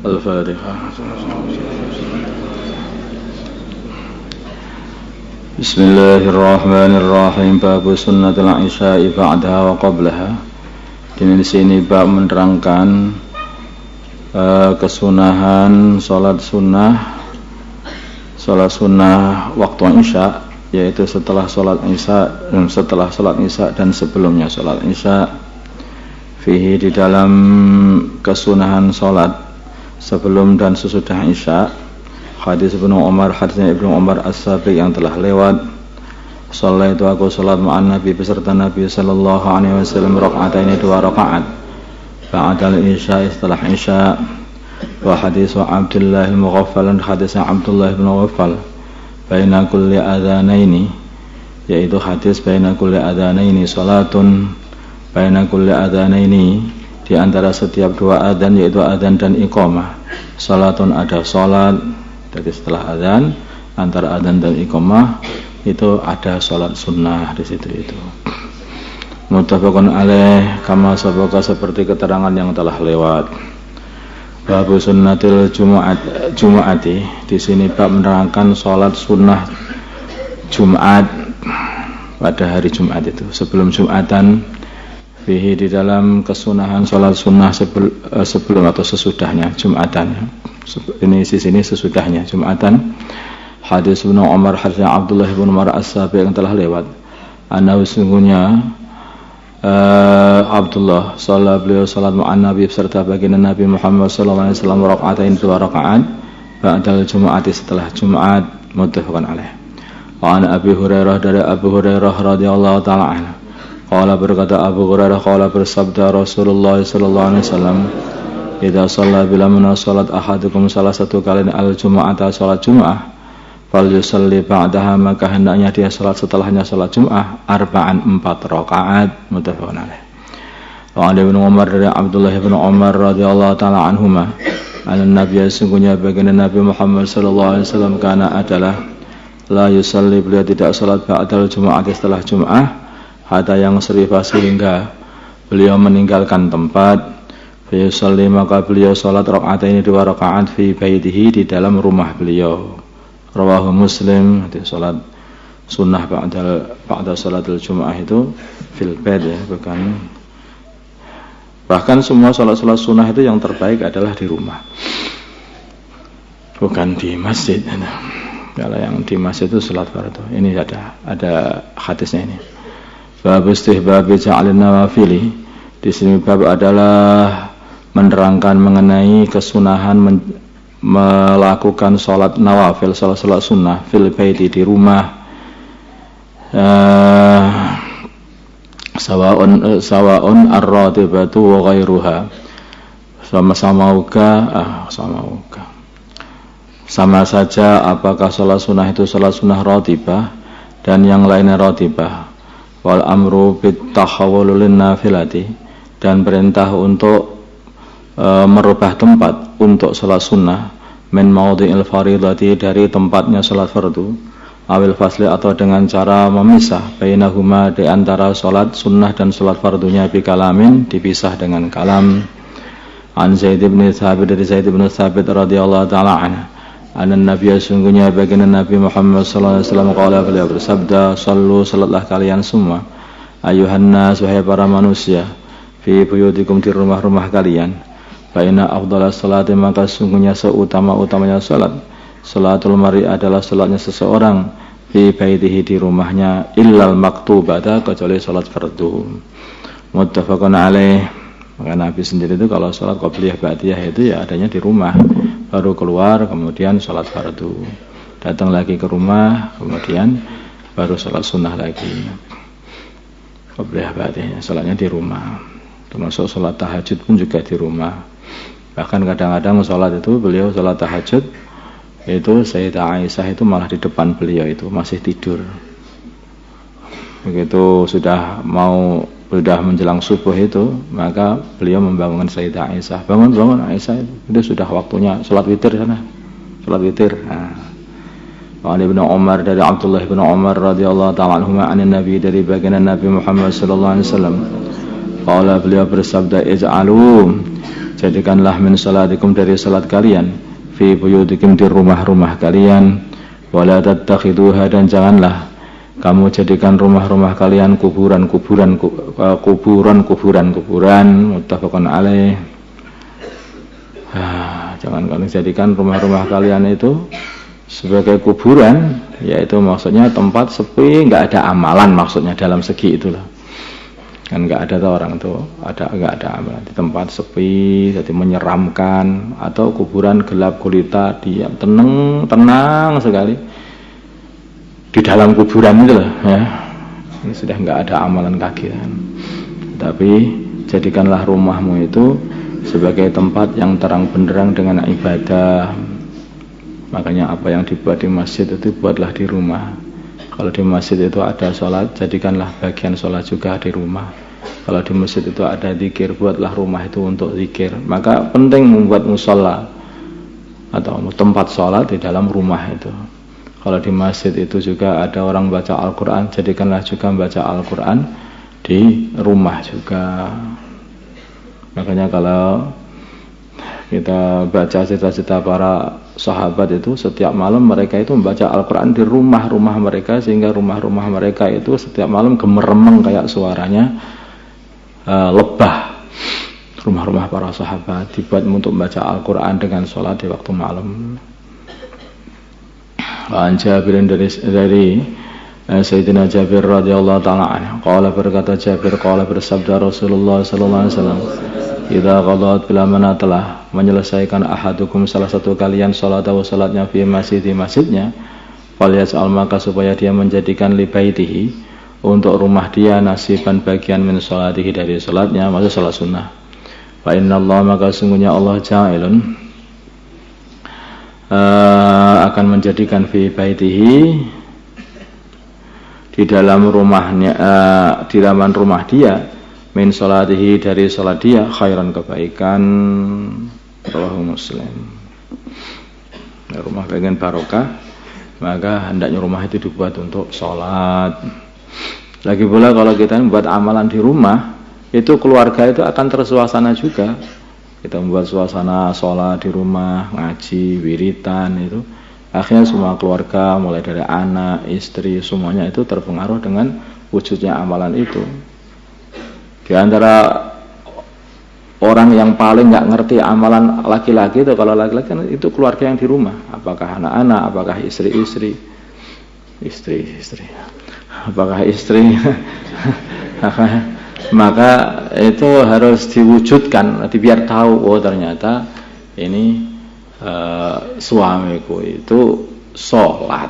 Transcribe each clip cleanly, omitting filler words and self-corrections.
Al-Fatihah. Bismillahirrahmanirrahim. Bab sunnatul isya'i ba'daha wa qablaha. Di sini bab menerangkan kesunahan salat sunnah waktu isya, yaitu setelah salat isya dan sebelumnya salat isya. Fihi, di dalam kesunahan salat sebelum dan sesudah isya, hadis hadisnya Ibnu Umar as-Sabiq yang telah lewat. Shallaitu, aku salat ma'an Nabi beserta Nabi sallallahu alaihi wasallam raka'ataini, 2 rakaat ba'dal isya, setelah isya. Wa hadis Abdullah al-Mughaffal, hadisnya Abdullah bin Mughaffal, baina kulli adzanaini, yaitu hadis baina kulli adzanaini salatun, baina kulli adzanaini, di antara setiap 2 adzan, yaitu adzan dan iqamah, salatun, ada salat. Jadi setelah adzan, antara adzan dan iqamah itu ada salat sunnah di situ itu. Muttafaqun alaih, kama sabaka, seperti keterangan yang telah lewat. Bab sunnatil Jumu'ati, di sini bab menerangkan salat sunnah Jumat pada hari Jumat itu, sebelum Jumatan. Fihi, di dalam kesunahan salat sunnah sebelum atau sesudahnya Jumatan. Ini di sini sesudahnya Jumatan. Hadis Ibnu Umar, hadisnya Abdullah bin Umar as-Sabiq yang telah lewat. Annahu, sungguhnya Abdullah beliau salat ma'an Nabi beserta baginda Nabi Muhammad sallallahu alaihi wasallam raka'atain, 2 rakaat ba'dal Jumu'ati, setelah Jumat. Muttafaqun alaih. Wa an Abi Hurairah, dari Abu Hurairah radhiyallahu taala anhu, qala, berkata Abu Hurairah, qala, bersabda Rasulullah sallallahu alaihi wasallam, idza shalla, bila salat ahadukum, salah satu kalian, al-jumu'ata, salat Jumat, fal yusalli ba'daha, maka hendaknya dia salat setelahnya salat Jumat, 4 rakaat. Muttafaqun alaih. Wa an Ibnu Umar, dari Abdullah bin Umar radhiyallahu taala anhuma, an-nabiy, sungguhnya baginda Nabi Muhammad sallallahu alaihi wasallam, kana adalah, la yusalli, beliau tidak salat ba'dal Jumu'ah, setelah Jumat, hatta yang serifa, sehingga beliau meninggalkan tempat. Fa yusalli, maka beliau salat raka'ataini, 2 rakaat, fi baitihi, di dalam rumah beliau. Rawahu Muslim. Jadi salat sunnah ba'da salatul Jumu'ah itu fil bait, ya, bahkan semua salat sunnah itu yang terbaik adalah di rumah, bukan di masjid. Kalau yang di masjid itu salat fardu. Ini ada hadisnya ini. Bab istihbab ja'alin nawafili, di sini bab adalah menerangkan mengenai kesunahan melakukan salat nawafil, salat sunnah fil baiti, di rumah. Sawa'un ar-ratibatu wa ghairuha, sama saja apakah salat sunnah itu salat sunnah ratibah dan yang lainnya ratibah. Wal amru bit tahawul lin nafilati, dan perintah untuk merubah tempat untuk salat sunnah, min maudhi'il faridati, dari tempatnya salat fardu, awil fasli, atau dengan cara memisah, bainahuma, di antara salat sunnah dan salat fardunya, bi kalamin, dipisah dengan kalam. An Zaid bin Thabit, dari Zaid bin Thabit radhiyallahu taala anhu, anan nabiyya, sungguhnya baginda Nabi Muhammad sallallahu alaihi wasallam, qala, beliau bersabda, sallu, salatlah kalian semua, ayuhan nas, wahai para manusia, fi buyutikum, di rumah-rumah kalian. Fa inna afdalas salati, maka sungguhnya seutama-utamanya salat, salatul mar'i, adalah salatnya seseorang, fi baitihi, di rumahnya, illal maktubata, kecuali salat fardu. Muttafaqun alaih. Maka Nabi sendiri itu kalau salat qabliyah ba'diyah itu ya adanya di rumah, baru keluar kemudian salat fardu, datang lagi ke rumah kemudian baru salat sunnah lagi. Qabliyah ba'diyah salatnya di rumah. Termasuk salat tahajud pun juga di rumah. Bahkan kadang-kadang salat itu, beliau salat tahajud itu, Sayyidah Aisyah itu malah di depan beliau itu masih tidur. Begitu sudah menjelang subuh itu, maka beliau membangunkan Sayyidah Aisyah, bangun Aisyah, itu sudah waktunya salat witir sana, salat witir. Wa Ibnu Umar, dari Abdullah bin Umar radhiyallahu ta'ala anhuma, anin Nabi, dari baginda Nabi Muhammad sallallahu alaihi wasallam, qala, beliau bersabda, ij'alu, jadikanlah min salatikum dari salat kalian fi buyutikum di rumah-rumah kalian, wala tattakhiduha dan janganlah kamu jadikan rumah-rumah kalian kuburan, muttafaqun alaih. Jangan kalian jadikan rumah-rumah kalian itu sebagai kuburan, yaitu maksudnya tempat sepi, nggak ada amalan maksudnya dalam segi itulah. Kan nggak ada tuh orang tuh, nggak ada amalan di tempat sepi, jadi menyeramkan, atau kuburan gelap gulita, diam tenang sekali di dalam kuburan itu lah ya. Ini sudah nggak ada amalan kagian. Tapi jadikanlah rumahmu itu sebagai tempat yang terang benderang dengan ibadah. Makanya apa yang dibuat di masjid itu buatlah di rumah. Kalau di masjid itu ada sholat, jadikanlah bagian sholat juga di rumah. Kalau di masjid itu ada zikir, buatlah rumah itu untuk zikir. Maka penting membuat musola atau tempat sholat di dalam rumah itu. Kalau di masjid itu juga ada orang baca Al-Quran, jadikanlah juga membaca Al-Quran di rumah juga. Makanya kalau kita baca cita-cita para sahabat itu, setiap malam mereka itu membaca Al-Quran di rumah-rumah mereka, sehingga rumah-rumah mereka itu setiap malam gemeremeng kayak suaranya lebah. Rumah-rumah para sahabat dibuat untuk membaca Al-Quran dengan sholat di waktu malam. An Jabirin dari Sayyidina Jabir radhiyallahu ta'ala anhu, qala berkata Jabir, qala bersabda Rasulullah sallallahu alaihi wasallam, idza qadat bila mana telah menyelesaikan ahadukum salah satu kalian salatahu salatnya fi masjidnya, falyas'al maka supaya dia menjadikan li baitihi untuk rumah dia nasiban bagian min salatihi dari salatnya, maksud salat sunnah. Fa innallaha maka sungguhnya Allah ja'ilun akan menjadikan fi baitihi di dalam rumahnya, di dalam rumah dia min salatihi dari salat dia khairan kebaikan. Rawahu Muslim. Rumah bagian barokah, maka hendaknya rumah itu dibuat untuk salat. Lagi pula kalau kita membuat amalan di rumah, itu keluarga itu akan tersuasana juga. Kita membuat suasana sholat di rumah, ngaji, wiritan itu, akhirnya semua keluarga mulai dari anak, istri, semuanya itu terpengaruh dengan wujudnya amalan itu. Di antara orang yang paling nggak ngerti amalan laki-laki itu, kalau laki-laki kan itu keluarga yang di rumah, apakah anak-anak, apakah istri, apakah istri maka itu harus diwujudkan, biar tahu, oh ternyata ini suamiku itu sholat.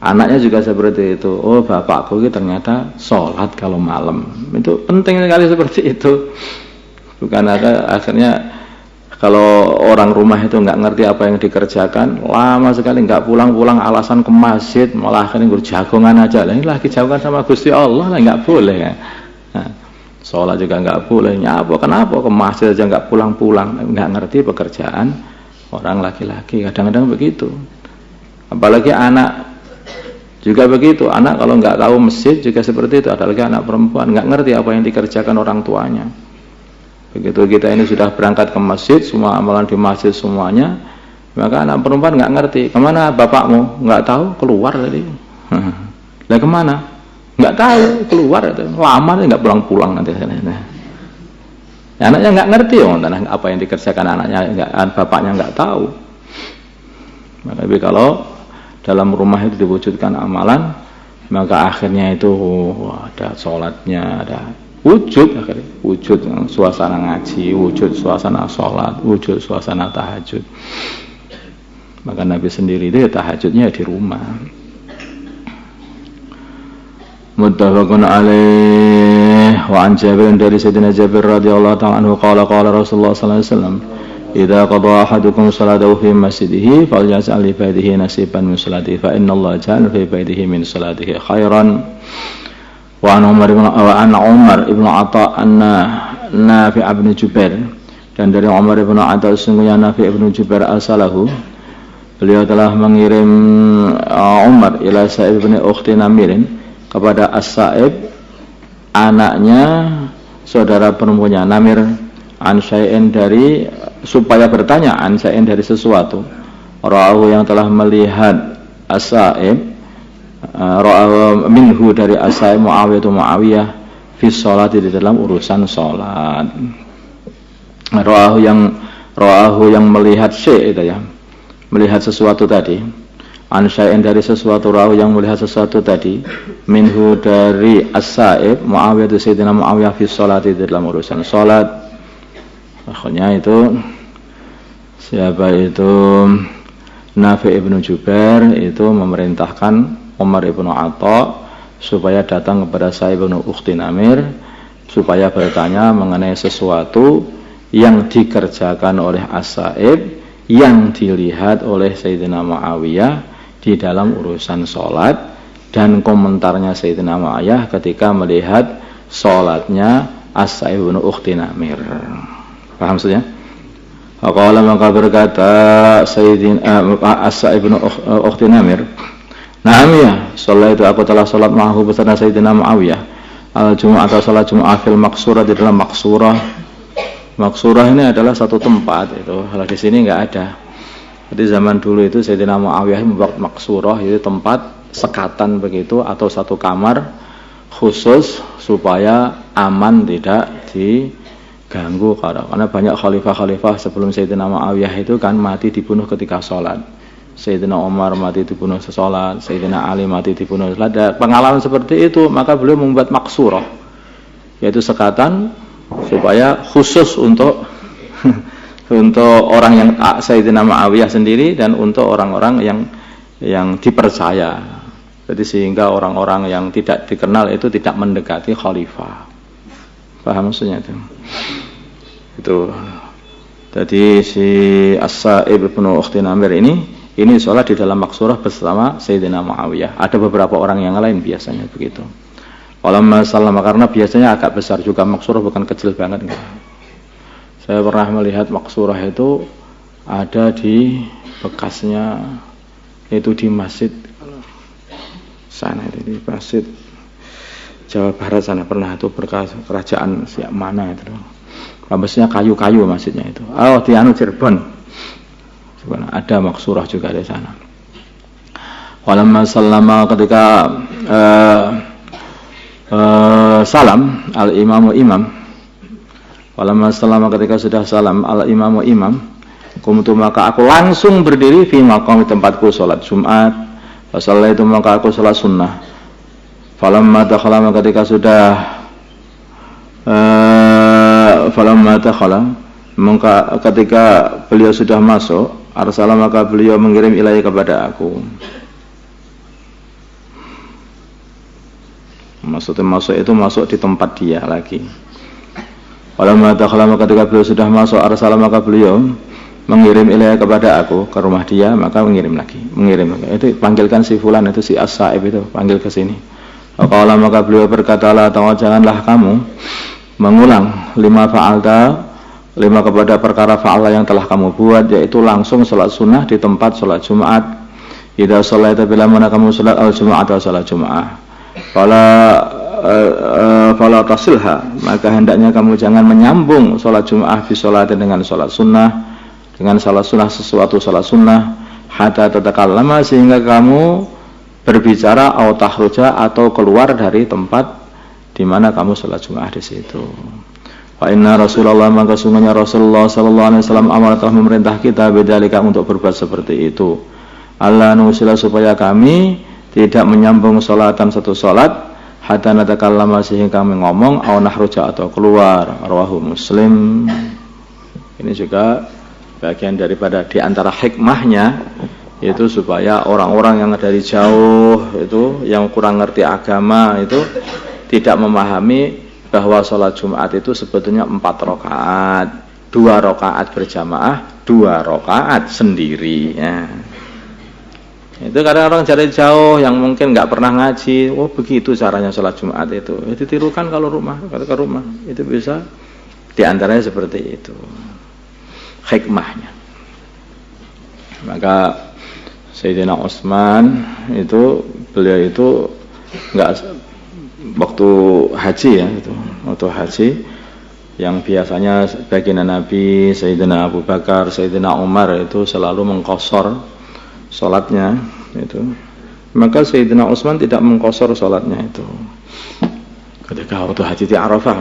Anaknya juga seperti itu, oh bapakku itu ternyata sholat kalau malam. Itu penting sekali seperti itu. Bukan akhirnya kalau orang rumah itu nggak ngerti apa yang dikerjakan, lama sekali nggak pulang-pulang, alasan ke masjid, malah akhirnya jagongan aja. Ini lagi jagongan sama Gusti Allah lah, nggak boleh ya. Nah, sholat juga nggak boleh, nyapa kenapa ke masjid aja nggak pulang-pulang, nggak ngerti pekerjaan orang laki-laki. Kadang-kadang begitu, apalagi anak juga begitu. Anak kalau nggak tahu masjid juga seperti itu, apalagi anak perempuan nggak ngerti apa yang dikerjakan orang tuanya. Begitu kita ini sudah berangkat ke masjid, semua amalan di masjid semuanya, maka anak perempuan nggak ngerti, kemana bapakmu? Nggak tahu, keluar tadi. Lah kemana? Nggak tahu, keluar itu. Lama nih nggak pulang-pulang nanti. Anaknya nggak ngerti apa yang dikerjakan anaknya, bapaknya nggak tahu. Tapi kalau dalam rumah itu diwujudkan amalan, maka akhirnya itu ada sholatnya, ada wujud suasana ngaji, wujud suasana sholat, wujud suasana tahajud. Maka Nabi sendiri itu ya tahajudnya di rumah. Muttafaqun alaih. Wa an Jabir dari Sayyidina Jabir radhiyallahu ta'ala anhu qala Rasulullah sallallahu alaihi wasallam, idza qada ahadukum salatahu fi masjidihi falyas'al li baitihi nasiban min salatihi fa innallaha ja'ala fi baitihi min salatihi khairan. Wa an Umar ibn Atha anna Nafi' ibn Jubair, dan dari Umar ibn Atha sungguhnya Nafi' ibn Jubair asalahu, beliau telah mengirim Umar ila Sa'ib ibn Ukhti Namirin, kepada As-Sa'ib anaknya saudara perempuannya Namir an syai'in dari supaya bertanya an syai'in dari sesuatu ra'ahu yang telah melihat as-sa'ib ra'ahu minhu dari as-sa'ib Muawiyah fi sholat di dalam urusan sholat. Ra'ahu yang melihat syai' itu ya, melihat sesuatu tadi an syai'in dari sesuatu ra'ahu yang melihat sesuatu tadi minhu dari as-sa'ib Muawiyah itu Sayyidina Muawiyah fi sholat di dalam urusan sholat. Akhirnya itu siapa itu Nafi' ibnu Jubair itu memerintahkan Umar ibnu Atha supaya datang kepada Sa'ib bin Ukhti Namir supaya bertanya mengenai sesuatu yang dikerjakan oleh As-Sa'ib yang dilihat oleh Sayyidina Muawiyah di dalam urusan sholat dan komentarnya Sayyidina Muawiyah ketika melihat sholatnya As-Sa'ib bin Ukhti Namir. Paham maksudnya? Qala maka berkata Sayyidina As-Sa'ib bin Ukhti Namir, "Na'am ya, sholat itu aku telah sholat ma'ahu bersama Sayyidina Muawiyah al-Jumu'ah atau sholat Jumu'ah fil Maqsurah di dalam Maqsurah." Maqsurah ini adalah satu tempat itu. Kalau di sini enggak ada. Jadi zaman dulu itu Sayyidina Muawiyah membuat Maqsurah itu tempat sekatan begitu atau satu kamar khusus supaya aman tidak diganggu karena banyak khalifah-khalifah sebelum Sayyidina Muawiyah itu kan mati dibunuh ketika sholat. Sayyidina Umar mati dibunuh sholat, Sayyidina Ali mati dibunuh sholat. Ada pengalaman seperti itu, maka beliau membuat Maqsurah, yaitu sekatan supaya khusus untuk untuk orang yang Sayyidina Muawiyah sendiri dan untuk orang-orang yang dipercaya. Jadi sehingga orang-orang yang tidak dikenal itu tidak mendekati khalifah. Paham maksudnya itu? Itu. Jadi si As-Sa'ib bin Ukhti Namir ini sholat di dalam Maqsurah bersama Sayyidina Muawiyah. Ada beberapa orang yang lain biasanya begitu. Walamma sallama karena biasanya agak besar juga Maqsurah, bukan kecil banget. Saya pernah melihat Maqsurah itu ada di bekasnya itu di masjid sana itu di masjid Jawa Barat sana pernah itu berkas kerajaan siap mana itu. Masjidnya kayu-kayu masjidnya itu. Oh di Cirebon. Ada Maqsurah juga di sana. Walamma sallama ketika salam al-imamu imam. Walamma sallama ketika sudah salam al-imamu imam, qumtu maka aku langsung berdiri fi maqam tempatku salat Jumat. Wa sallaitu maka aku salat sunnah. Falamma dakhala ketika sudah falamma dakhala maka ketika beliau sudah masuk arsala maka beliau mengirim ilai kepada aku. Maksudnya masuk itu masuk di tempat dia lagi. Walamma dakhala ketika beliau sudah masuk arsala maka beliau mengirim ilai kepada aku ke rumah dia, maka mengirim lagi. Itu panggilkan si fulan itu si As-Sa'ib itu, panggil ke sini. Qala maka beliau berkata, "La janganlah kamu mengulang lima kepada perkara fa'ala yang telah kamu buat, yaitu langsung salat sunnah di tempat salat Jumat. Idza shalaita bila mana kamu salat al-Jumat atau salat Jumat. Fala tasilha, maka hendaknya kamu jangan menyambung salat Jumat fi sholatin dengan salat sunnah, dengan salat sunnah sesuatu salat sunnah, hatta tatakallama sehingga kamu berbicara atau takhruja atau keluar dari tempat di mana kamu salat Jumat di situ. Fa inna Rasulullah maka sungguhnya Rasulullah sallallahu alaihi wasallam amar telah memerintah kita bidzalika untuk berbuat seperti itu. Allah nusila supaya kami tidak menyambung salatan satu salat hatta natakallama sehingga kami ngomong au nahruja atau keluar. Rawahu Muslim. Ini juga bagian daripada di antara hikmahnya itu supaya orang-orang yang dari jauh itu yang kurang ngerti agama itu tidak memahami bahwa sholat Jumat itu sebetulnya 4 rakaat, 2 rakaat berjamaah, 2 rakaat sendiri ya. Itu kadang orang dari jauh yang mungkin nggak pernah ngaji, oh begitu caranya sholat Jumat itu tirukan kalau ke rumah itu bisa diantaranya seperti itu hikmahnya. Maka Sayyidina Utsman itu beliau itu nggak waktu haji ya itu waktu haji yang biasanya baginda Nabi, Sayyidina Abu Bakar, Sayyidina Umar itu selalu mengqashar sholatnya itu. Maka Sayyidina Utsman tidak mengqashar sholatnya itu. Ketika waktu haji di Arafah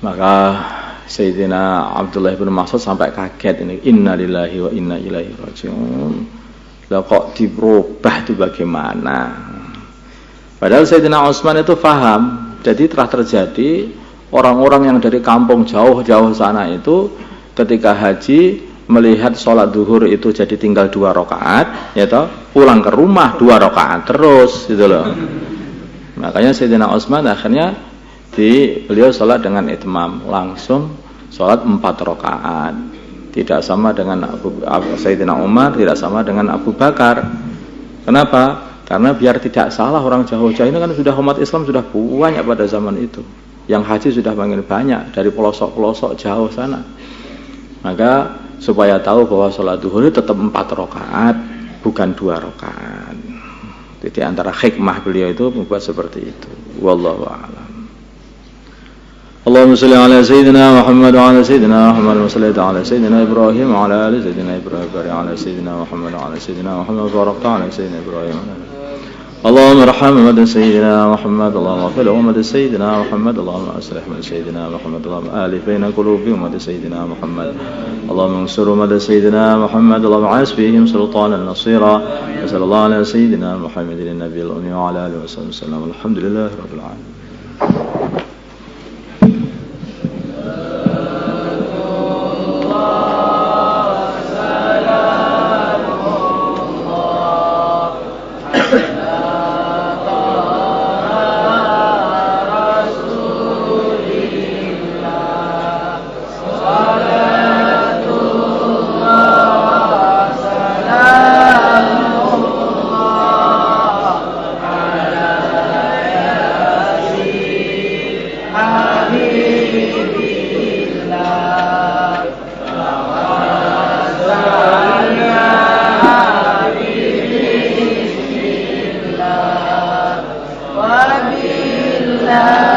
maka Sayyidina Abdullah bin Mas'ud sampai kaget ini, inna lillahi wa inna ilaihi raji'un. Lah kok dirubah itu bagaimana? Padahal Sayyidina Utsman itu faham. Jadi telah terjadi orang-orang yang dari kampung jauh-jauh sana itu ketika haji melihat sholat duhur itu jadi tinggal 2 rakaat, ya toh, pulang ke rumah 2 rakaat terus gitu loh. Makanya Sayyidina Utsman akhirnya beliau sholat dengan itmam, langsung sholat 4 rakaat. Tidak sama dengan Sayyidina Umar, tidak sama dengan Abu Bakar. Kenapa? Karena biar tidak salah orang jauh-jauh ini kan sudah umat Islam sudah banyak pada zaman itu. Yang haji sudah banyak dari pelosok-pelosok jauh sana. Maka supaya tahu bahwa sholat duhur itu tetap 4 rakaat, bukan 2 rakaat. Jadi antara hikmah beliau itu membuat seperti itu. Wallahu a'lam. Allahumma shalli ala sayyidina Muhammad wa ala sayyidina Muhammad wa salli ala sayyidina Ibrahim wa ala ali sayyidina Ibrahim wa ala sayyidina Muhammad wa ala sayyidina Muhammad wa barakta ala sayyidina Ibrahim. اللهم ارحم محمد سيدنا محمد، اللهم اغفر لأمة سيدنا محمد، اللهم اصلح من سيدنا محمد، اللهم آلف بين قلوب أمة سيدنا محمد، اللهم انصر أمة سيدنا محمد، اللهم عاش فيهم سلطانا نصيرا، وصلى الله على سيدنا محمد النبي الأمي وعلى آله وصحبه وسلم، الحمد لله رب العالمين. Wabillahi